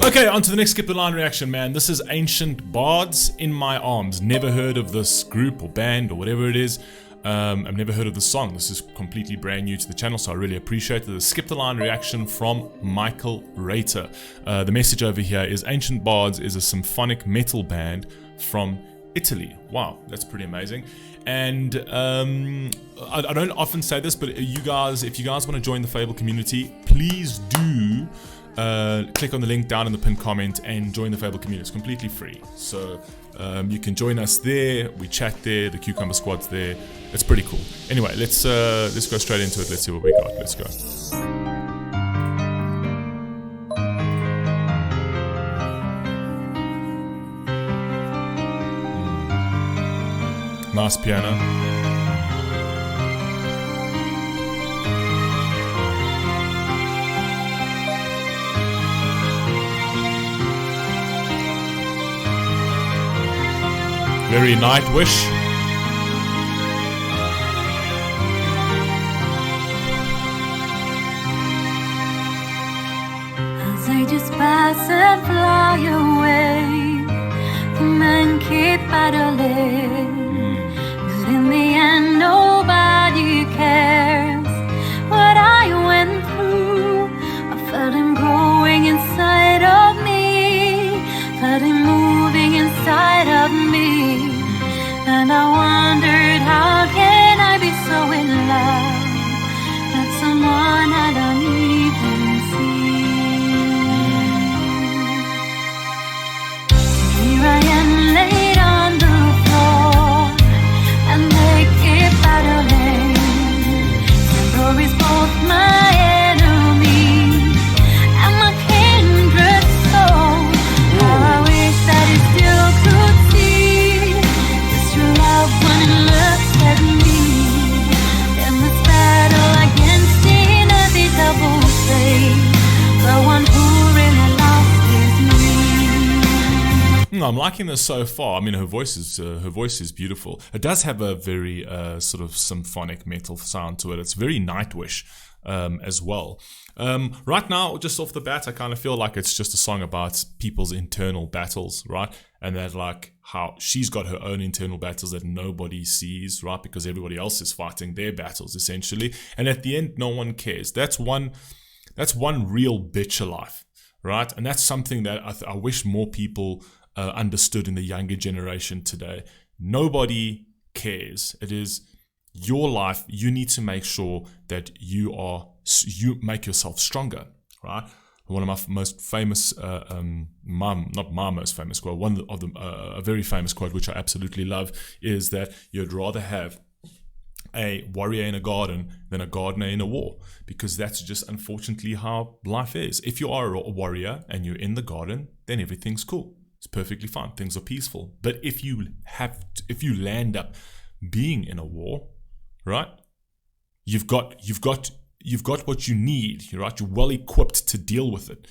Okay, on to the next skip the line reaction, man. This is Ancient Bards, In My Arms. Never heard of this group or band or whatever it is. I've never heard of the song. This is completely brand new to the channel, so I really appreciate it. The skip the line reaction from Michael Rater. The message over here is Ancient Bards is a symphonic metal band from Italy. Wow, that's pretty amazing. And I don't often say this, but you guys, if you guys want to join the Fable community, please do click on the link down in the pinned comment and join the Fable community. It's completely free, so you can join us there. We chat there. The Cucumber Squad's there. It's pretty cool. Anyway, let's go straight into it. Let's see what we got. Let's go. Nice piano. Very Nightwish. As I just pass and fly away, the men keep battling. But in the end, nobody cares what I went through. I felt him growing inside of me, felt him moving inside of me. And I wondered, how can I be so in love that someone I don't even see? Here I am laid on the floor, and they keep battling. Temper is both my enemy and my kindred soul. How I wish that it still could see this true love when it looks at me. In this battle against inevitable fate, the one who really lost is me. I'm liking this so far. I mean, her voice is beautiful. It does have a very sort of symphonic metal sound to it. It's very Nightwish as well. Right now, just off the bat, I kind of feel like it's just a song about people's internal battles, right? And that, like, how she's got her own internal battles that nobody sees, right? Because everybody else is fighting their battles, essentially. And at the end, no one cares. That's one real bitch alive, right? And that's something that I wish more people understood in the younger generation today. Nobody cares. It is your life. You need to make sure that you make yourself stronger, right? One of my most famous, not my most famous quote, one of them, a very famous quote, which I absolutely love, is that you'd rather have a warrior in a garden than a gardener in a war, because that's just unfortunately how life is. If you are a warrior and you're in the garden, then everything's cool. It's perfectly fine. Things are peaceful. But if you land up being in a war, right? You've got what you need, right? You're well equipped to deal with it,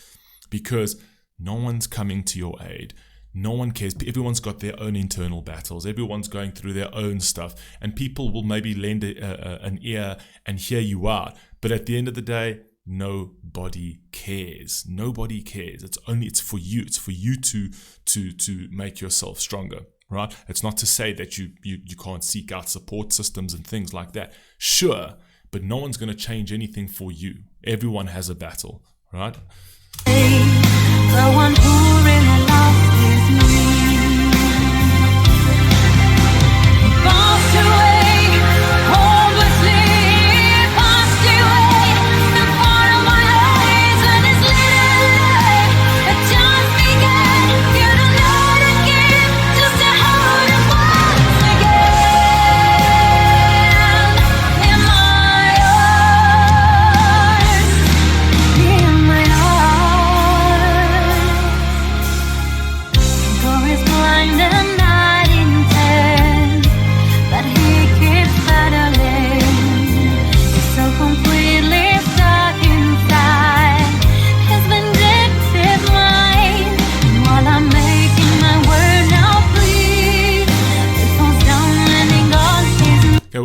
because no one's coming to your aid. No one cares. Everyone's got their own internal battles. Everyone's going through their own stuff, and people will maybe lend an ear and hear you out. But at the end of the day, nobody cares. Nobody cares. It's for you. It's for you to make yourself stronger, right? It's not to say that you can't seek out support systems and things like that. Sure, but no one's going to change anything for you. Everyone has a battle, right? The one who really lost is me. Passed away, hopelessly passed away. The part of my eyes and it's lit. It just began. You don't know the game, just to hold it once again. In my arms, in my arms.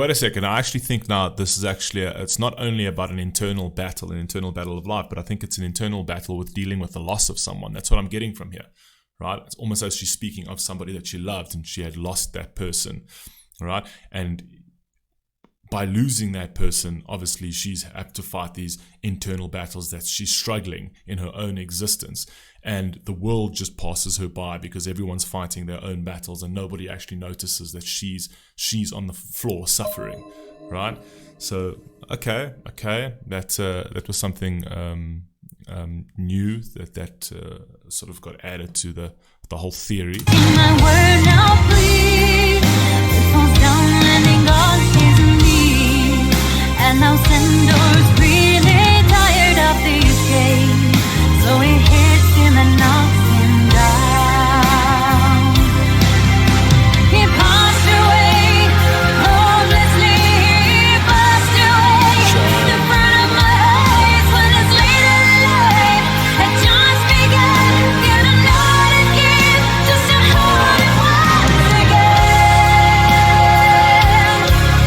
wait a second. I actually think now this is actually, it's not only about an internal battle of life, but I think it's an internal battle with dealing with the loss of someone. That's what I'm getting from here, right? It's almost as she's speaking of somebody that she loved and she had lost that person, right? And by losing that person, obviously she's had to fight these internal battles that she's struggling in her own existence. And the world just passes her by because everyone's fighting their own battles and nobody actually notices that she's on the floor suffering, right? So, okay, that was something new that sort of got added to the whole theory. In my word now, please. It falls down, landing on his knees. And now Sendor's really tired of these games. So he hits him and knocks him down. He passed away, hopelessly. He passed away in front of my eyes when his later life had just begun. Yet I know it again, just to hold it once again.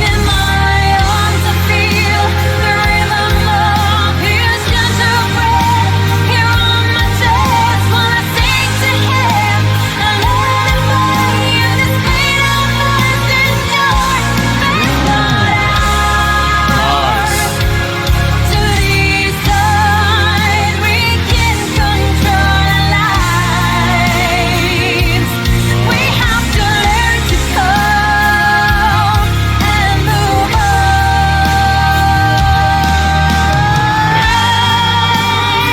In my arms I feel the rhythm of his gentle breath. Here on my chest when I sing to him, I let it fly in his fate of burst and dark. Thank God ours. To these times we can control our lives. We have to learn to cope and move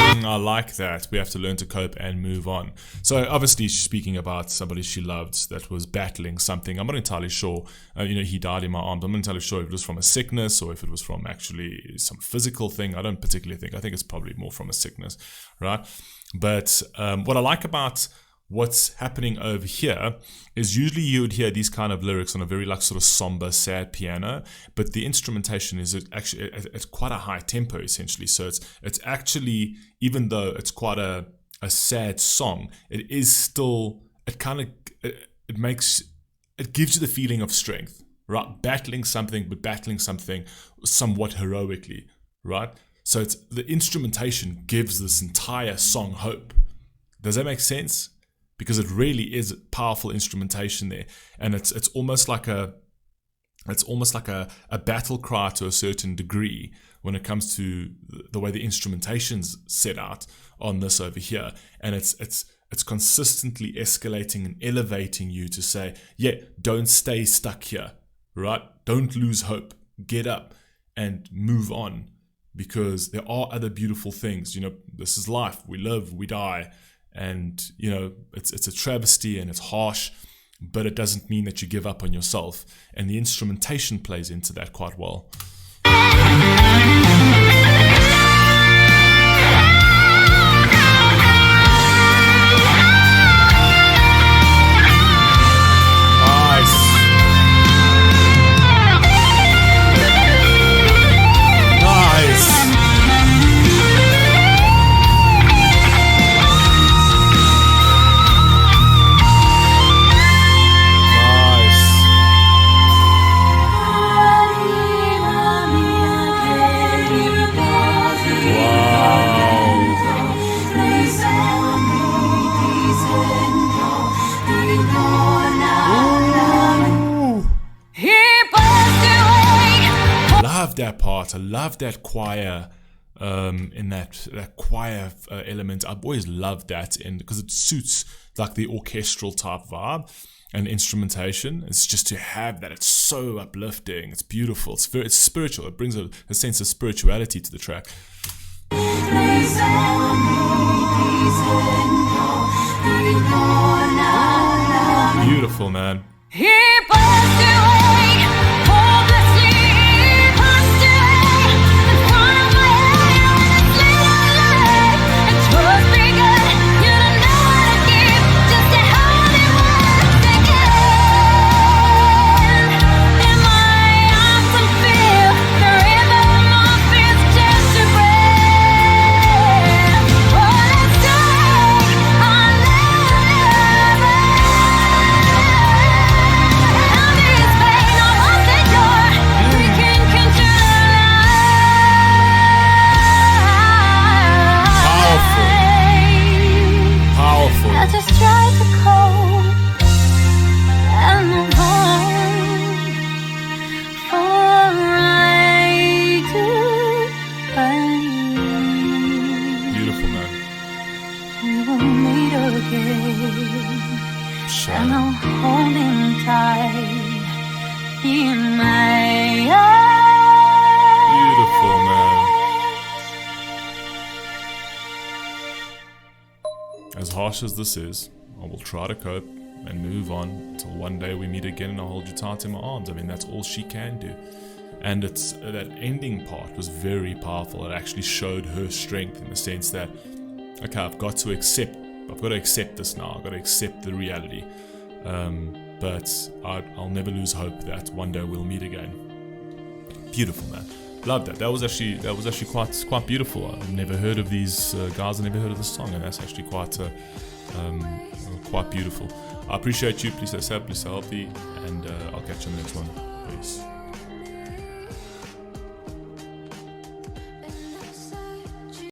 on. I like that. We have to learn to cope and move on. So obviously she's speaking about somebody she loved that was battling something. I'm not entirely sure. He died in my arms. I'm not entirely sure if it was from a sickness or if it was from actually some physical thing. I don't particularly think. I think it's probably more from a sickness, right? But what I like about what's happening over here is usually you would hear these kind of lyrics on a very like sort of somber, sad piano, but the instrumentation is actually at quite a high tempo essentially. So it's actually, even though it's quite a sad song, it is still, it gives you the feeling of strength, right? Battling something, but battling something somewhat heroically, right? So the instrumentation gives this entire song hope. Does that make sense? Because it really is powerful instrumentation there, and it's almost like a battle cry to a certain degree when it comes to the way the instrumentation's set out on this over here, and it's consistently escalating and elevating you to say, yeah, don't stay stuck here, right? Don't lose hope. Get up and move on, because there are other beautiful things. This is life. We live, we die. And it's a travesty and it's harsh, but it doesn't mean that you give up on yourself, and the instrumentation plays into that quite well. That part, I love that choir in that choir element. I've always loved that, because it suits like the orchestral type vibe and instrumentation. It's just to have that. It's so uplifting. It's beautiful. It's spiritual. It brings a sense of spirituality to the track. Beautiful, man. just try to cope and move on. For I do believe Beautiful, man. we will meet again. Sure. And I'll hold him tight in my arms. Beautiful, man. As harsh as this is, I will try to cope and move on until one day we meet again and I'll hold you tight in my arms. I mean, that's all she can do. And it's that ending part was very powerful. It actually showed her strength in the sense that, okay, I've got to accept this now. I've got to accept the reality. But I'll never lose hope that one day we'll meet again. Beautiful, man. Love that. That was actually quite beautiful. I've never heard of these guys. I never heard of this song, and that's actually quite beautiful. I appreciate you. Please stay safe, please stay healthy, and I'll catch you on the next one. Peace.